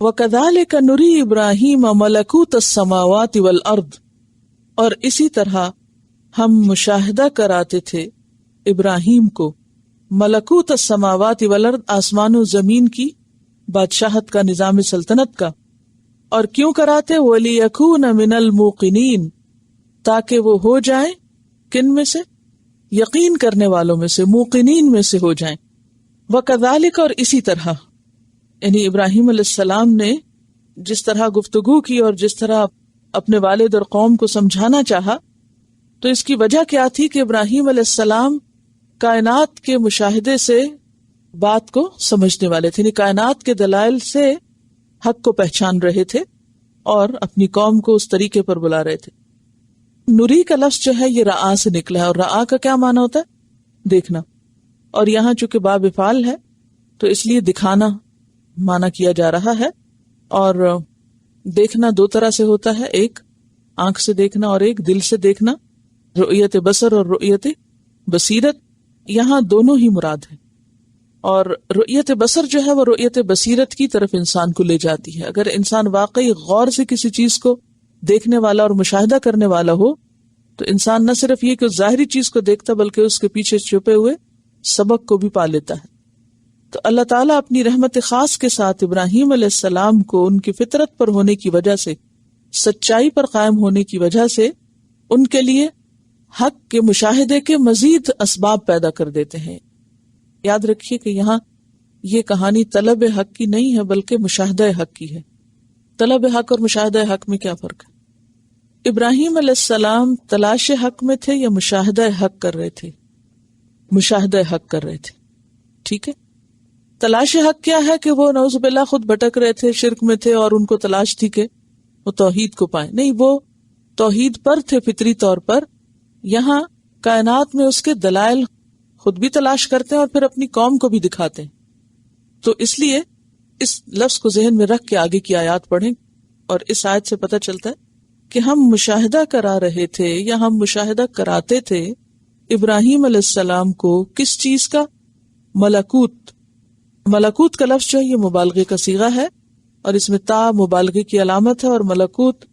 وَكَذَلِكَ نُرِي إِبْرَاهِيمَ مَلَكُوتَ السَّمَاوَاتِ وَالْأَرْضِ، اور اسی طرح ہم مشاہدہ کراتے تھے ابراہیم کو ملکوت السماوات والارض، آسمان و زمین کی بادشاہت کا، نظام سلطنت کا. اور کیوں کراتے؟ وَلِيَكُونَ مِنَ الْمُوقِنِينَ، تاکہ وہ ہو جائیں کن میں سے؟ یقین کرنے والوں میں سے، موقنین میں سے ہو جائیں. وَكَذَلِكَ، اور اسی طرح، یعنی ابراہیم علیہ السلام نے جس طرح گفتگو کی اور جس طرح اپنے والد اور قوم کو سمجھانا چاہا، تو اس کی وجہ کیا تھی کہ ابراہیم علیہ السلام کائنات کے مشاہدے سے بات کو سمجھنے والے تھے، یعنی کائنات کے دلائل سے حق کو پہچان رہے تھے اور اپنی قوم کو اس طریقے پر بلا رہے تھے. نوری کا لفظ جو ہے یہ رآ سے نکلا ہے، اور رآ کا کیا معنی ہوتا ہے؟ دیکھنا. اور یہاں چونکہ باب افعال ہے تو اس لیے دکھانا معنی کیا جا رہا ہے. اور دیکھنا دو طرح سے ہوتا ہے، ایک آنکھ سے دیکھنا اور ایک دل سے دیکھنا، رؤیت بصر اور رؤیت بصیرت. یہاں دونوں ہی مراد ہیں. اور رؤیت بصر جو ہے وہ رؤیت بصیرت کی طرف انسان کو لے جاتی ہے. اگر انسان واقعی غور سے کسی چیز کو دیکھنے والا اور مشاہدہ کرنے والا ہو تو انسان نہ صرف یہ کہ ظاہری چیز کو دیکھتا بلکہ اس کے پیچھے چھپے ہوئے سبق کو بھی پا لیتا ہے. تو اللہ تعالیٰ اپنی رحمت خاص کے ساتھ ابراہیم علیہ السلام کو ان کی فطرت پر ہونے کی وجہ سے، سچائی پر قائم ہونے کی وجہ سے، ان کے لیے حق کے مشاہدے کے مزید اسباب پیدا کر دیتے ہیں. یاد رکھیے کہ یہاں یہ کہانی طلب حق کی نہیں ہے بلکہ مشاہدہ حق کی ہے. طلب حق اور مشاہدہ حق میں کیا فرق ہے؟ ابراہیم علیہ السلام تلاش حق میں تھے یا مشاہدہ حق کر رہے تھے؟ مشاہدہ حق کر رہے تھے. ٹھیک ہے. تلاش حق کیا ہے کہ وہ نعوذ باللہ خود بھٹک رہے تھے، شرک میں تھے، اور ان کو تلاش تھی کہ وہ توحید کو پائیں. نہیں، وہ توحید پر تھے فطری طور پر. یہاں کائنات میں اس کے دلائل خود بھی تلاش کرتے ہیں اور پھر اپنی قوم کو بھی دکھاتے ہیں. تو اس لیے اس لفظ کو ذہن میں رکھ کے آگے کی آیات پڑھیں، اور اس آیت سے پتہ چلتا ہے کہ ہم مشاہدہ کرا رہے تھے یا ہم مشاہدہ کراتے تھے ابراہیم علیہ السلام کو کس چیز کا؟ ملکوت. ملکوت کا لفظ جو ہے یہ مبالغے کا صیغہ ہے، اور اس میں تا مبالغے کی علامت ہے، اور ملکوت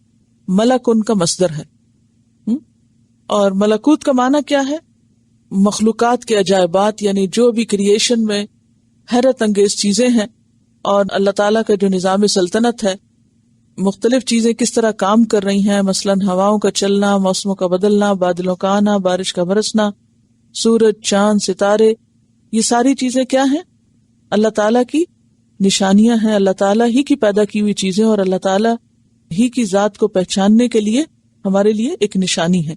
ملک ان کا مصدر ہے. اور ملکوت کا معنی کیا ہے؟ مخلوقات کے عجائبات، یعنی جو بھی کریشن میں حیرت انگیز چیزیں ہیں، اور اللہ تعالیٰ کا جو نظام سلطنت ہے، مختلف چیزیں کس طرح کام کر رہی ہیں، مثلاً ہواؤں کا چلنا، موسموں کا بدلنا، بادلوں کا آنا، بارش کا برسنا، سورج، چاند، ستارے، یہ ساری چیزیں کیا ہیں؟ اللہ تعالیٰ کی نشانیاں ہیں، اللہ تعالیٰ ہی کی پیدا کی ہوئی چیزیں، اور اللہ تعالیٰ ہی کی ذات کو پہچاننے کے لیے ہمارے لیے ایک نشانی ہے.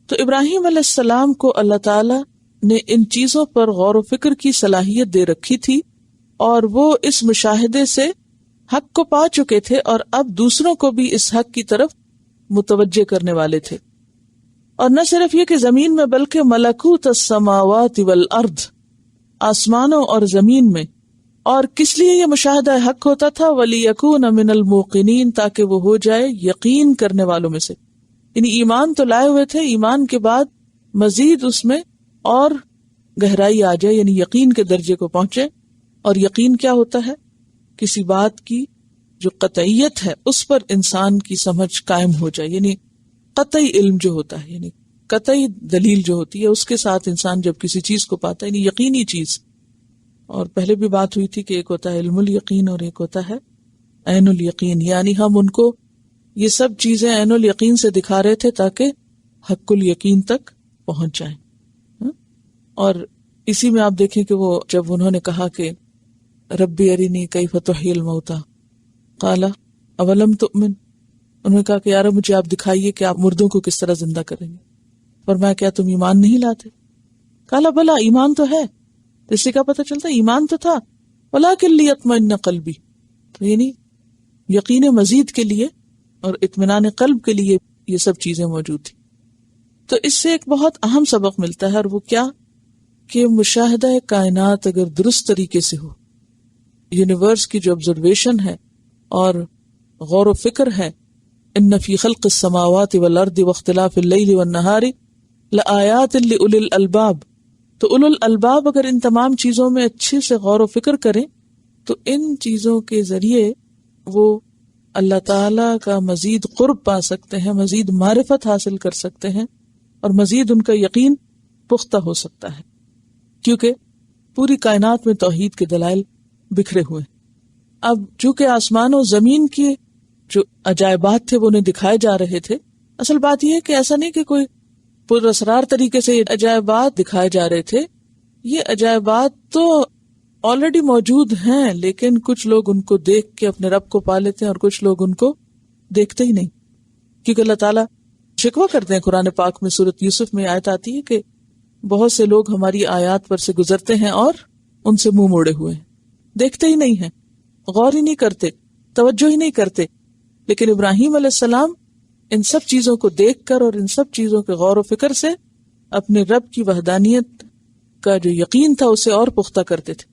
تو ابراہیم علیہ السلام کو اللہ تعالیٰ نے ان چیزوں پر غور و فکر کی صلاحیت دے رکھی تھی، اور وہ اس مشاہدے سے حق کو پا چکے تھے، اور اب دوسروں کو بھی اس حق کی طرف متوجہ کرنے والے تھے. اور نہ صرف یہ کہ زمین میں بلکہ ملکوت السماوات والارض، آسمانوں اور زمین میں. اور کس لیے یہ مشاہدہ حق ہوتا تھا؟ وَلِيَكُونَ مِنَ الْمُوقِنِينَ، تاکہ وہ ہو جائے یقین کرنے والوں میں سے. یعنی ایمان تو لائے ہوئے تھے، ایمان کے بعد مزید اس میں اور گہرائی آ جائے، یعنی یقین کے درجے کو پہنچے. اور یقین کیا ہوتا ہے؟ کسی بات کی جو قطعیت ہے اس پر انسان کی سمجھ قائم ہو جائے، یعنی قطعی علم جو ہوتا ہے، یعنی قطعی دلیل جو ہوتی ہے، اس کے ساتھ انسان جب کسی چیز کو پاتا ہے، یعنی یقینی چیز. اور پہلے بھی بات ہوئی تھی کہ ایک ہوتا ہے علم الیقین اور ایک ہوتا ہے عین الیقین. یعنی ہم ان کو یہ سب چیزیں عین الیقین سے دکھا رہے تھے تاکہ حق الیقین تک پہنچ جائیں. اور اسی میں آپ دیکھیں کہ وہ جب انہوں نے کہا کہ ربی ارینی کیف تحیی الموتی قال اولم تؤمن، انہوں نے کہا کہ یار مجھے آپ دکھائیے کہ آپ مردوں کو کس طرح زندہ کریں گے. فرمایا کیا تم ایمان نہیں لاتے؟ قال بلا، ایمان تو ہے. اس سے کیا پتہ چلتا ہے؟ ایمان تو تھا. ولکن لیطمئن قلبی، تو یعنی یقین مزید کے لیے اور اطمینان قلب کے لیے یہ سب چیزیں موجود تھی. تو اس سے ایک بہت اہم سبق ملتا ہے، اور وہ کیا کہ مشاہدہ کائنات اگر درست طریقے سے ہو، یونیورس کی جو آبزرویشن ہے اور غور و فکر ہے، ان فی خلق السماوات والارض واختلاف اللیل والنہار لآیات لأولی الالباب، تو اولو الالباب اگر ان تمام چیزوں میں اچھے سے غور و فکر کریں تو ان چیزوں کے ذریعے وہ اللہ تعالیٰ کا مزید قرب پا سکتے ہیں، مزید معرفت حاصل کر سکتے ہیں، اور مزید ان کا یقین پختہ ہو سکتا ہے، کیونکہ پوری کائنات میں توحید کے دلائل بکھرے ہوئے۔ اب چونکہ آسمان و زمین کی جو عجائبات تھے وہ انہیں دکھائے جا رہے تھے، اصل بات یہ ہے کہ ایسا نہیں کہ کوئی پر اسرار طریقے سے یہ عجائبات دکھائے جا رہے تھے، یہ عجائبات تو آلریڈی موجود ہیں، لیکن کچھ لوگ ان کو دیکھ کے اپنے رب کو پا لیتے ہیں اور کچھ لوگ ان کو دیکھتے ہی نہیں، کیونکہ اللہ تعالیٰ شکوہ کرتے ہیں قرآن پاک میں، سورۃ یوسف میں آیت آتی ہے کہ بہت سے لوگ ہماری آیات پر سے گزرتے ہیں اور ان سے منہ موڑے ہوئے ہیں، دیکھتے ہی نہیں ہیں، غور ہی نہیں کرتے، توجہ ہی نہیں کرتے۔ لیکن ابراہیم علیہ السلام ان سب چیزوں کو دیکھ کر اور ان سب چیزوں کے غور و فکر سے اپنے رب کی وحدانیت کا جو یقین تھا اسے اور پختہ کرتے تھے۔